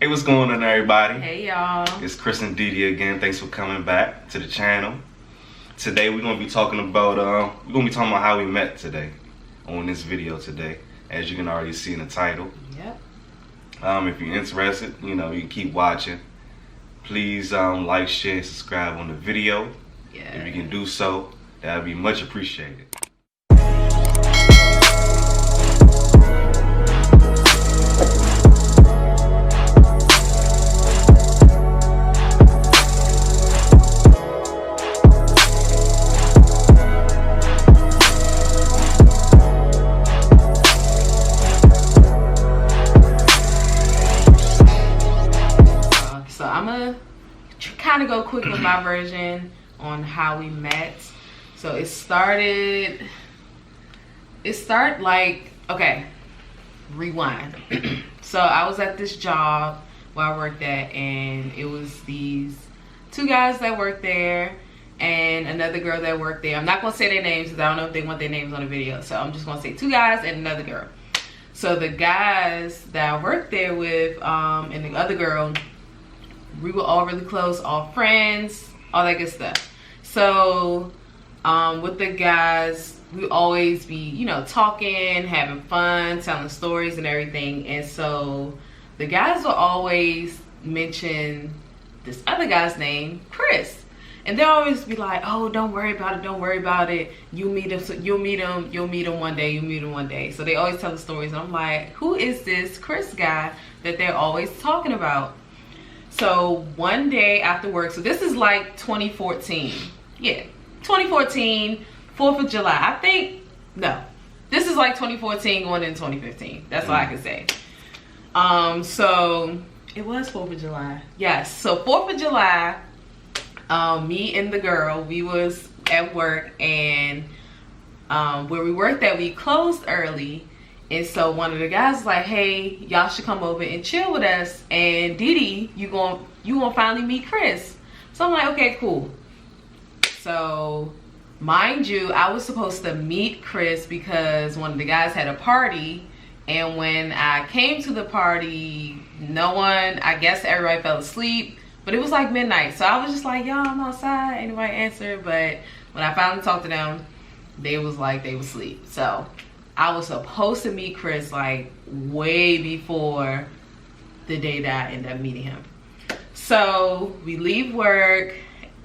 Hey, what's going on, everybody? Hey, y'all. It's Chris and Didi again. Thanks for coming back to the channel. Today we're gonna be talking about how we met today on this video today, as you can already see in the title. Yep. If you're interested, you can keep watching. Please like, share, and subscribe on the video. Yeah. If you can do so, that would be much appreciated. So I'm gonna kind of go quick with my version on how we met. So it started like, okay, rewind. So I was at this job where I worked at, and it was these two guys that worked there and another girl that worked there. I'm not gonna say their names because I don't know if they want their names on the video, so I'm just gonna say two guys and another girl. So the guys that I worked there with and the other girl, we were all really close, all friends, all that good stuff. So with the guys, we always be, talking, having fun, telling stories and everything. And so the guys will always mention this other guy's name, Chris. And they'll always be like, oh, don't worry about it, don't worry about it. You'll meet him one day. So they always tell the stories. And I'm like, who is this Chris guy that they're always talking about? So one day after work, so this is like 2014. Yeah, 2014, 4th of July. I think, no, this is like 2014 going into 2015. That's all I can say. So it was 4th of July. Yes, so 4th of July, me and the girl, we was at work, and where we worked at, we closed early. And so one of the guys was like, hey, y'all should come over and chill with us. And Didi, you gonna finally meet Chris. So I'm like, okay, cool. So mind you, I was supposed to meet Chris because one of the guys had a party. And when I came to the party, I guess everybody fell asleep. But it was like midnight. So I was just like, y'all, I'm outside. Anybody answer? But when I finally talked to them, they was like, they was asleep. So I was supposed to meet Chris like way before the day that I ended up meeting him. So we leave work.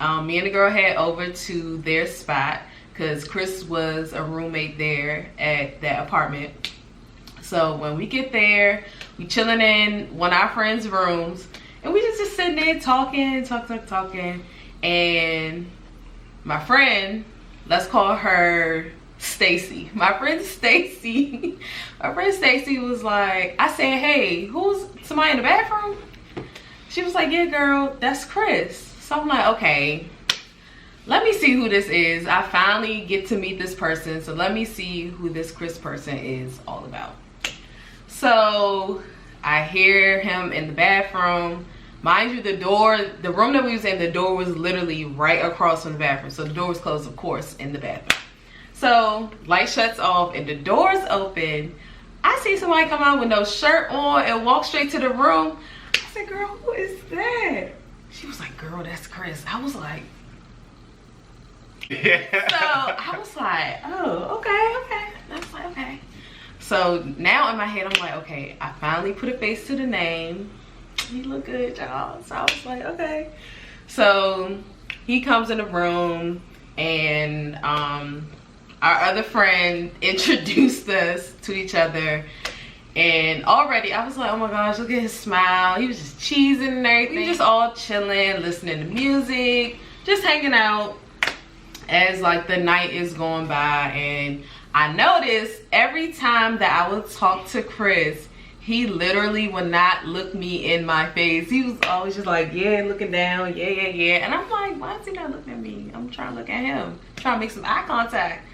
Me and the girl head over to their spot because Chris was a roommate there at that apartment. So when we get there, we chilling in one of our friends' rooms, and we just sitting there talking. And my friend, let's call her Stacy. My friend Stacy was like, I said, hey, who's somebody in the bathroom? She was like, yeah, girl, that's Chris. So I'm like, okay, let me see who this is. I finally get to meet this person, so let me see who this Chris person is all about. So I hear him in the bathroom. Mind you, the room that we was in, the door was literally right across from the bathroom. So the door was closed, of course, in the bathroom. So light shuts off and the door's open. I see somebody come out with no shirt on and walk straight to the room. I said, girl, who is that? She was like, girl, that's Chris. I was like, yeah. So I was like, oh, okay. That's like, okay. So now in my head, I'm like, okay, I finally put a face to the name. He look good, y'all. So I was like, okay. So he comes in the room, and our other friend introduced us to each other. And already I was like, oh my gosh, look at his smile. He was just cheesing and everything. We just all chilling, listening to music, just hanging out as like the night is going by. And I noticed every time that I would talk to Chris, he literally would not look me in my face. He was always just like, yeah, looking down, yeah. And I'm like, why is he not looking at me? I'm trying to look at him, trying to make some eye contact.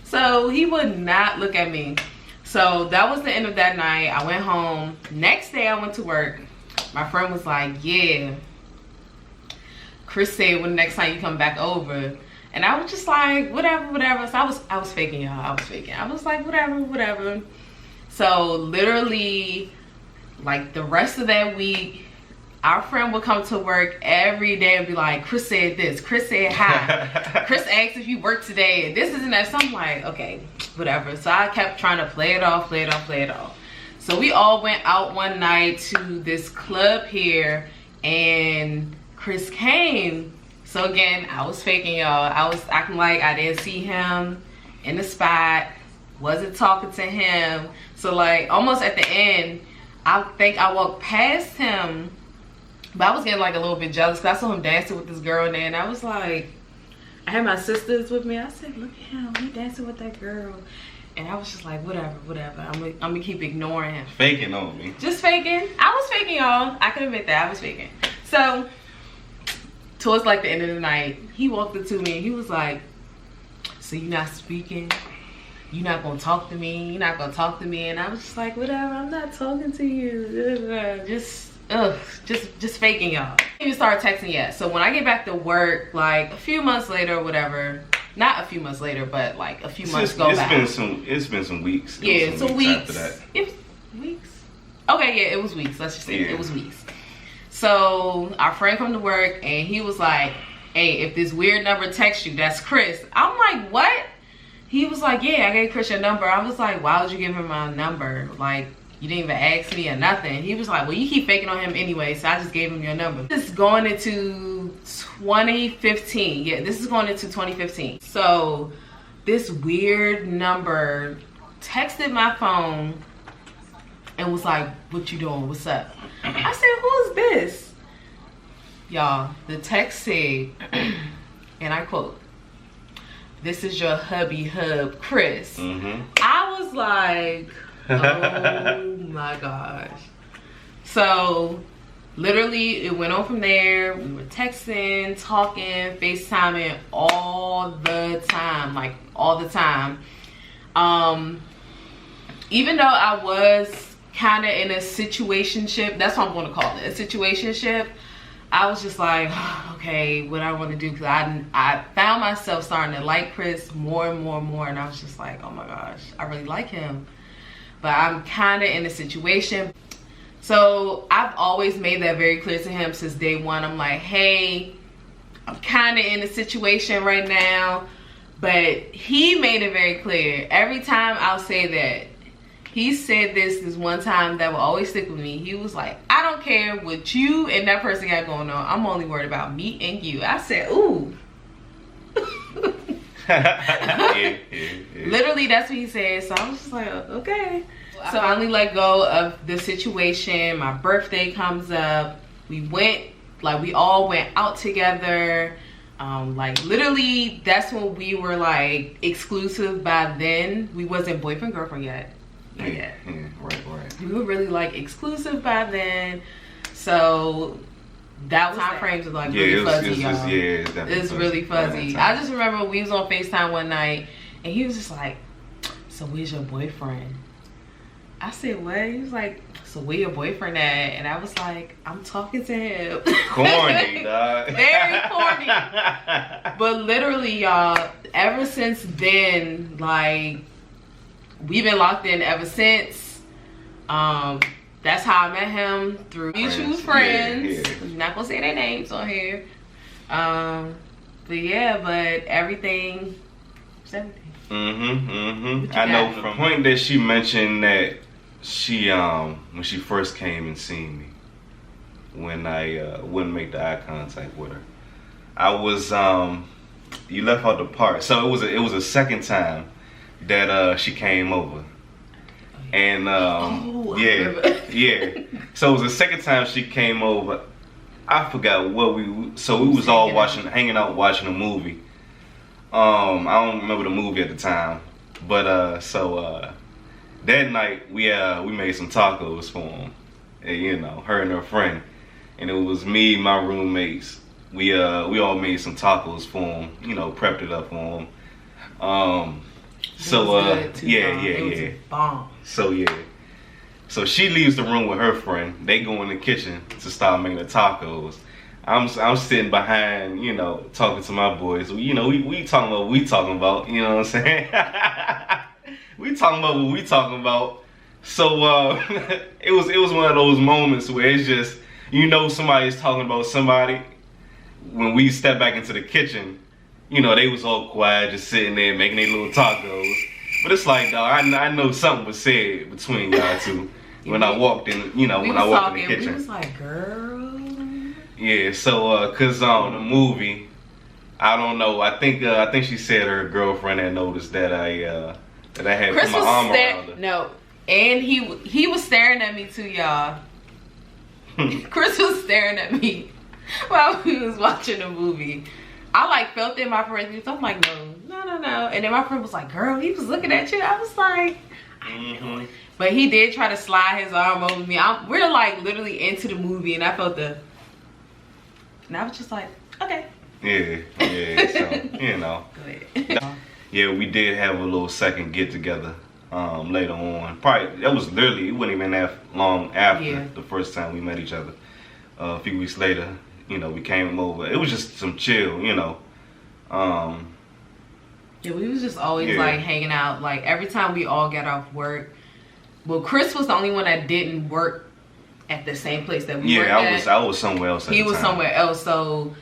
So he would not look at me. So that was the end of that night. I went home. Next day I went to work. My friend was like, yeah, Chris said when the next time you come back over. And I was just like, whatever. So I was faking, y'all. I was like, whatever. So literally like the rest of that week, our friend would come to work every day and be like, Chris said this, Chris said hi, Chris asked if you worked today, and this isn't that. So I'm like, okay, whatever. So I kept trying to play it off. So we all went out one night to this club here, and Chris came. So again, I was faking, y'all. I was acting like I didn't see him in the spot, wasn't talking to him. So like almost at the end, I think I walked past him, but I was getting like a little bit jealous because I saw him dancing with this girl in there, and I was like, I had my sisters with me. I said, look at him, he dancing with that girl. And I was just like, whatever. I'm gonna keep ignoring him. Faking on me. Just faking. I was faking, y'all. I can admit that I was faking. So towards like the end of the night, he walked up to me and he was like, so you're not speaking? You're not gonna talk to me? You're not gonna talk to me? And I was just like, whatever, I'm not talking to you. Just faking, y'all. I didn't even start texting yet. So when I get back to work, like a few months later or whatever, not a few months later, but like a few months go back. It's been some weeks. Yeah, some weeks. After that. It was weeks. Okay, yeah, it was weeks. Let's just say it was weeks. So our friend come to work and he was like, hey, if this weird number texts you, that's Chris. I'm like, what? He was like, yeah, I gave Chris your number. I was like, why would you give him my number? Like, you didn't even ask me or nothing. He was like, well, you keep faking on him anyway, so I just gave him your number. This is going into 2015. Yeah, this is going into 2015. So this weird number texted my phone and was like, what you doing? What's up? I said, who's this? Y'all, the text said, and I quote, this is your hubby hub, Chris. I was like, oh my gosh. So literally it went on from there. We were texting, talking, FaceTiming all the time, like all the time. Even though I was kind of in a situationship, that's what I'm going to call it, a situationship, I was just like, okay, what I want to do, because I found myself starting to like Chris more and more, and I was just like, oh my gosh, I really like him, but I'm kind of in a situation. So I've always made that very clear to him since day one. I'm like, hey, I'm kind of in a situation right now, but he made it very clear. Every time I'll say that, he said this one time that will always stick with me. He was like, I don't care what you and that person got going on. I'm only worried about me and you. I said, ooh. Yeah. Literally, that's what he said. So I was just like, okay. So I finally let go of the situation. My birthday comes up. We all went out together. Like literally, that's when we were like exclusive. By then, we wasn't boyfriend, girlfriend yet. Yeah, right. We were really like exclusive by then, so that time frames was like really fuzzy, y'all. It's really fuzzy. I just remember we was on FaceTime one night, and he was just like, "So where's your boyfriend?" I said, "What?" He was like, "So where your boyfriend at?" And I was like, "I'm talking to him." Corny, dog. Very corny. But literally, y'all, ever since then, like, we've been locked in ever since. That's how I met him, through mutual friends. Yeah. I'm not gonna say their names on here. But yeah, but everything is everything. I know from the point that she mentioned that she when she first came and seen me, when I wouldn't make the eye contact with her, I was you left out the part. So it was a second time that she came over, and yeah. So it was the second time she came over. I forgot what we was all hanging out watching a movie. I don't remember the movie at the time, but that night we made some tacos for him, and, you know, her and her friend, and it was me, my roommates. We all made some tacos for him, you know, prepped it up for him. Bomb. So she leaves the room with her friend. They go in the kitchen to start making the tacos. I'm sitting behind, you know, talking to my boys. You know, we talking about what we talking about. You know what I'm saying? We talking about what we talking about. So it was one of those moments where it's just, you know, somebody's talking about somebody. When we stepped back into the kitchen, you know, they was all quiet, just sitting there making their little tacos. But it's like, dog, I know something was said between y'all two when I walked in, you know, when I walked in the kitchen. We was like, girl. Yeah, so cause the movie, I don't know. I think she said her girlfriend had noticed that I had Chris put my arm around her. No, and he was staring at me too, y'all. Chris was staring at me while we was watching the movie. I like felt in my friend's. I'm like, no. And then my friend was like, girl, he was looking at you. I was like, I know it. But he did try to slide his arm over me. We're like literally into the movie, and I felt and I was just like, okay. Yeah. So, you know. Go ahead. Yeah, we did have a little second get together later on. Probably that was literally, it wasn't even that long after the first time we met each other. A few weeks later, you know, we came over. It was just some chill, you know. Yeah, we was just always like hanging out. Like every time we all got off work. Well, Chris was the only one that didn't work at the same place that we worked at. I was somewhere else. He was somewhere else, so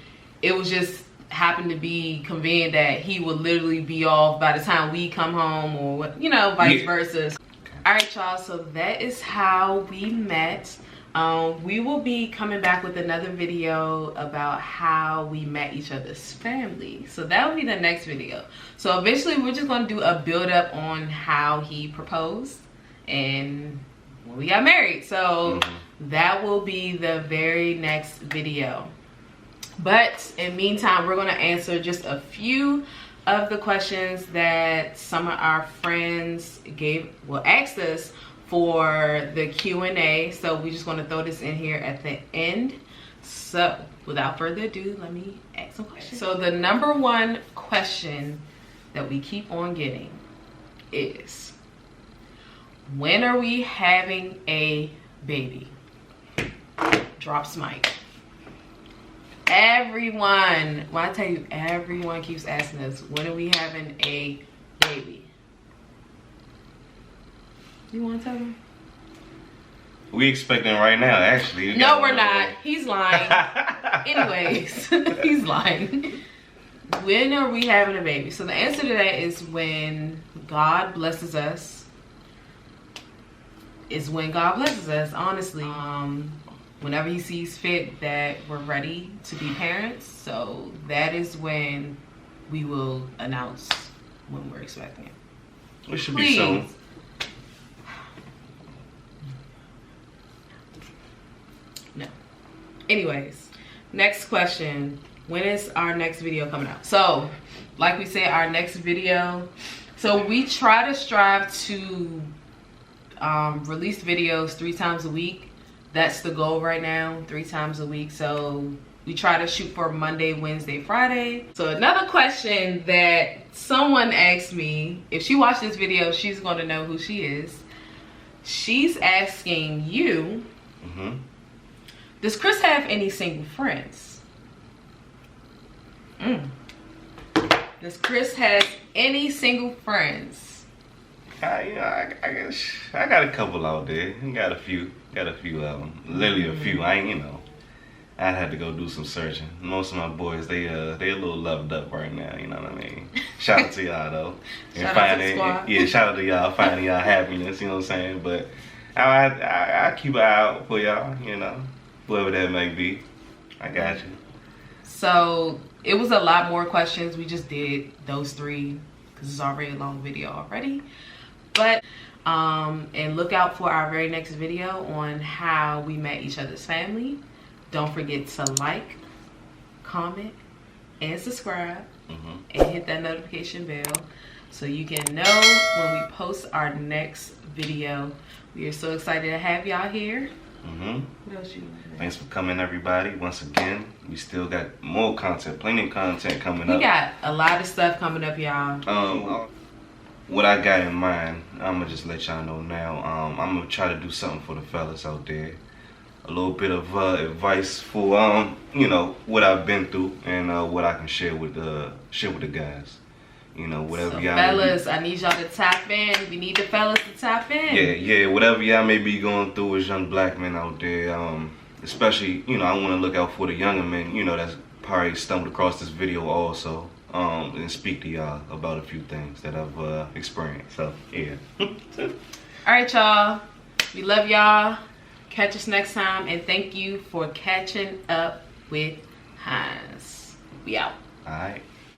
it was just happened to be convenient that he would literally be off by the time we come home, or you know, vice versa. Okay. All right, y'all. So that is how we met. We will be coming back with another video about how we met each other's family. So that will be the next video. So eventually we're just going to do a build up on how he proposed and when we got married. So that will be the very next video. But in the meantime, we're going to answer just a few of the questions that some of our friends asked us for the Q&A. So we're just going to throw this in here at the end. So without further ado, let me ask some questions. So the number one question that we keep on getting is, when are we having a baby? Drops mic. Everyone, when I tell you, everyone keeps asking us, when are we having a baby? You want to tell them? We expecting right now, actually. No, we're not. He's lying. Anyways, he's lying. When are we having a baby? So the answer to that is when God blesses us. Is when God blesses us, honestly. Whenever he sees fit that we're ready to be parents. So that is when we will announce when we're expecting it. It should be soon. No. Anyways, next question. When is our next video coming out? So, like we said, our next video. So we try to strive to release videos 3 times a week. That's the goal right now, 3 times a week. So we try to shoot for Monday, Wednesday, Friday. So another question that someone asked me, if she watched this video, she's going to know who she is. She's asking you, does Chris have any single friends? Does Chris have any single friends? I got a couple out there. Got a few of them. Literally a few. I had to go do some searching. Most of my boys, they a little loved up right now. You know what I mean? Shout out to y'all though. Shout out to the squad. Yeah, shout out to y'all finding y'all happiness. You know what I'm saying? But I keep an eye out for y'all. You know, whoever that may be. I got you. So it was a lot more questions. We just did those 3 because it's already a long video already. But and look out for our very next video on how we met each other's family. Don't forget to like, comment, and subscribe, and hit that notification bell so you can know when we post our next video. We are so excited to have y'all here. What else you want to say? Thanks for coming, everybody. Once again, we still got more content, plenty of content coming up. We got a lot of stuff coming up, y'all. What I got in mind, I'm gonna just let y'all know now. I'm gonna try to do something for the fellas out there. A little bit of advice for you know, what I've been through and what I can share with the guys. You know, whatever so y'all. Fellas, I need y'all to tap in. We need the fellas to tap in. Yeah. Whatever y'all may be going through as young black men out there, especially, you know, I want to look out for the younger men, you know, that's probably stumbled across this video also, and speak to y'all about a few things that I've experienced. So, yeah. All right, y'all. We love y'all. Catch us next time, and thank you for catching up with Hines. We out. All right.